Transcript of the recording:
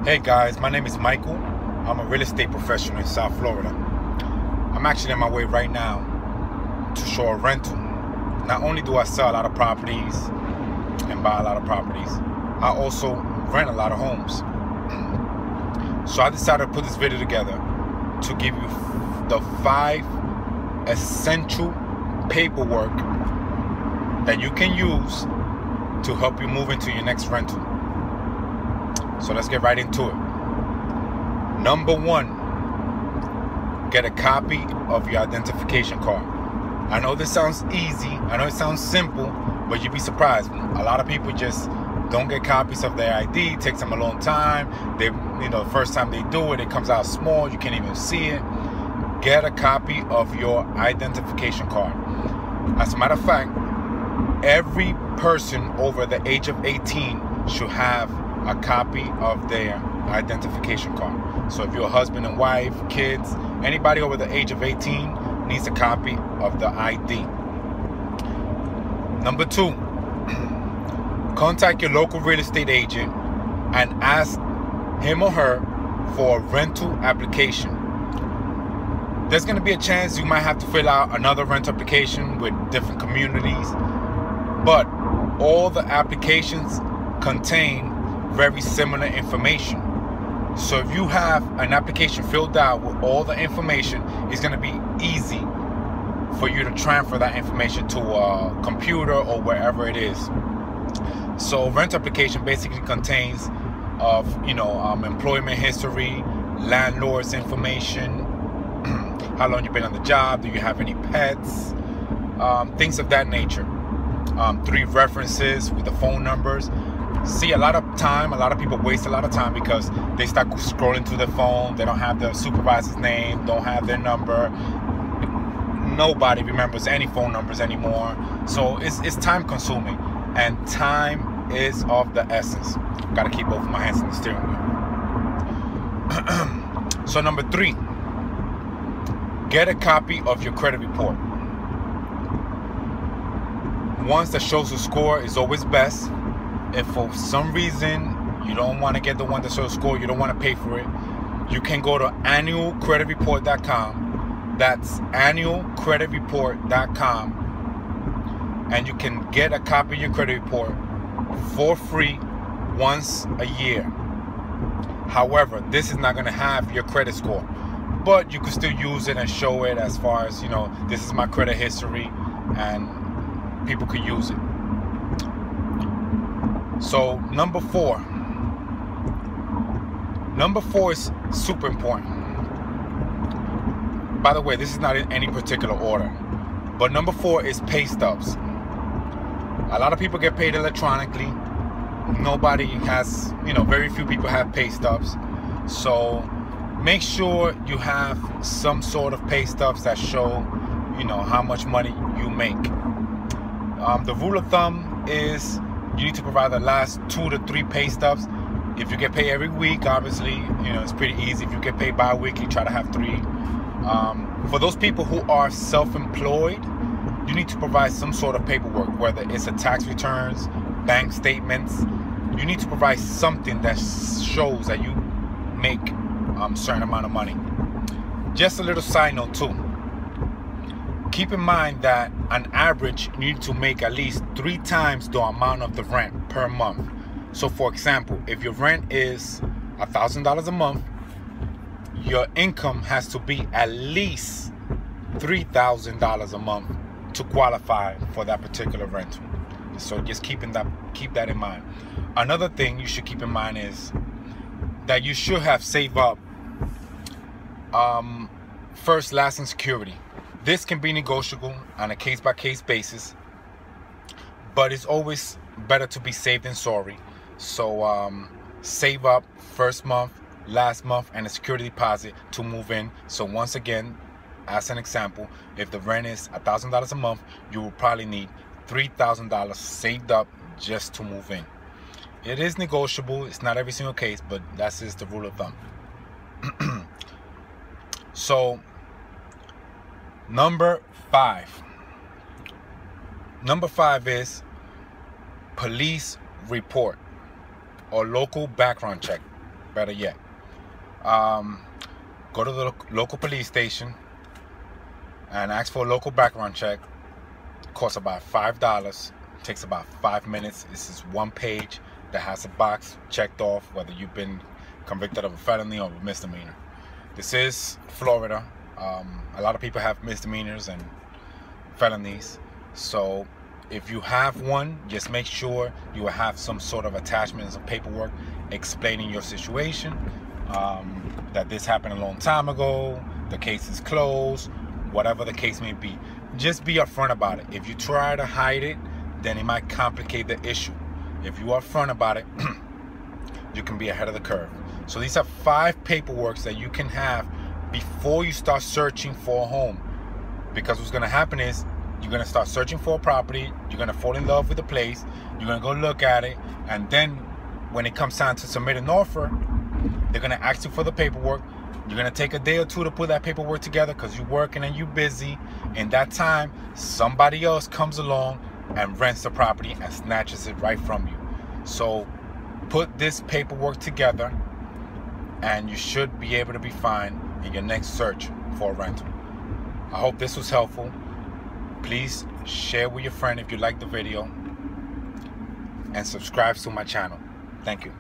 Hey guys, my name is Michael. I'm a real estate professional in South Florida. I'm actually on my way right now to show a rental. Not only do I sell a lot of properties and buy a lot of properties, I also rent a lot of homes. So I decided to put this video together to give you the 5 essential paperwork that you can use to help you move into your next rental. So let's get right into it. Number 1, get a copy of your identification card. I know this sounds easy, I know it sounds simple, but you'd be surprised. A lot of people just don't get copies of their ID. It takes them a long time. The first time they do it, it comes out small, you can't even see it. Get a copy of your identification card. As a matter of fact, every person over the age of 18 should have a copy of their identification card. So if you're a husband and wife, kids, anybody over the age of 18 needs a copy of the ID. Number 2, contact your local real estate agent and ask him or her for a rental application. There's going to be a chance you might have to fill out another rental application with different communities, but all the applications contain very similar information. So if you have an application filled out with all the information, it's going to be easy for you to transfer that information to a computer or wherever it is. So rent application basically contains of employment history, landlord's information, how long you've been on the job, do you have any pets, things of that nature. 3 references with the phone numbers. See, a lot of people waste a lot of time because they start scrolling through their phone. They don't have the supervisor's name, don't have their number. Nobody remembers any phone numbers anymore. So it's time consuming, and time is of the essence. Got to keep both of my hands on the steering wheel. So number 3, get a copy of your credit report. Ones that shows the score is always best. If for some reason you don't want to get the one that shows score, you don't want to pay for it, you can go to annualcreditreport.com. That's annualcreditreport.com, and you can get a copy of your credit report for free once a year. However, this is not going to have your credit score, but you can still use it and show it as far as, this is my credit history, and people could use it. So number 4 is super important. By the way, this is not in any particular order, but number 4 is pay stubs. A lot of people get paid electronically. Nobody has, very few people have pay stubs. So make sure you have some sort of pay stubs that show, how much money you make. The rule of thumb is you need to provide the last 2 to 3 pay stubs. If you get paid every week, obviously, it's pretty easy. If you get paid bi-weekly, try to have 3. For those people who are self-employed, you need to provide some sort of paperwork, whether it's a tax returns, bank statements. You need to provide something that shows that you make a certain amount of money. Just a little side note too. Keep in mind that on average, you need to make at least 3 times the amount of the rent per month. So for example, if your rent is $1,000 a month, your income has to be at least $3,000 a month to qualify for that particular rental. So just keep that in mind. Another thing you should keep in mind is that you should have saved up first, last, and security. This can be negotiable on a case-by-case basis, but it's always better to be safe than sorry. So save up first month, last month, and a security deposit to move in. So once again, as an example, if the rent is $1,000 a month, you will probably need $3,000 saved up just to move in. It is negotiable. It's not every single case, but that's just the rule of thumb. So number 5 is police report or local background check. better yet. Go to the local police station and ask for a local background check. It costs about $5. It takes about 5 minutes. This is one page that has a box checked off whether you've been convicted of a felony or a misdemeanor. This is Florida. A lot of people have misdemeanors and felonies, so if you have one, just make sure you have some sort of attachments and paperwork explaining your situation, that this happened a long time ago, the case is closed, whatever the case may be. Just be upfront about it. If you try to hide it, then it might complicate the issue. If you are upfront about it, you can be ahead of the curve. So these are 5 paperworks that you can have before you start searching for a home. Because what's going to happen is you're going to start searching for a property, you're going to fall in love with the place, you're going to go look at it, and then when it comes time to submit an offer, they're going to ask you for the paperwork. You're going to take a day or two to put that paperwork together because you're working and you're busy. In that time, somebody else comes along and rents the property and snatches it right from you. So put this paperwork together and you should be able to be fine in your next search for a rental. I hope this was helpful. Please share with your friend if you like the video and subscribe to my channel. Thank you.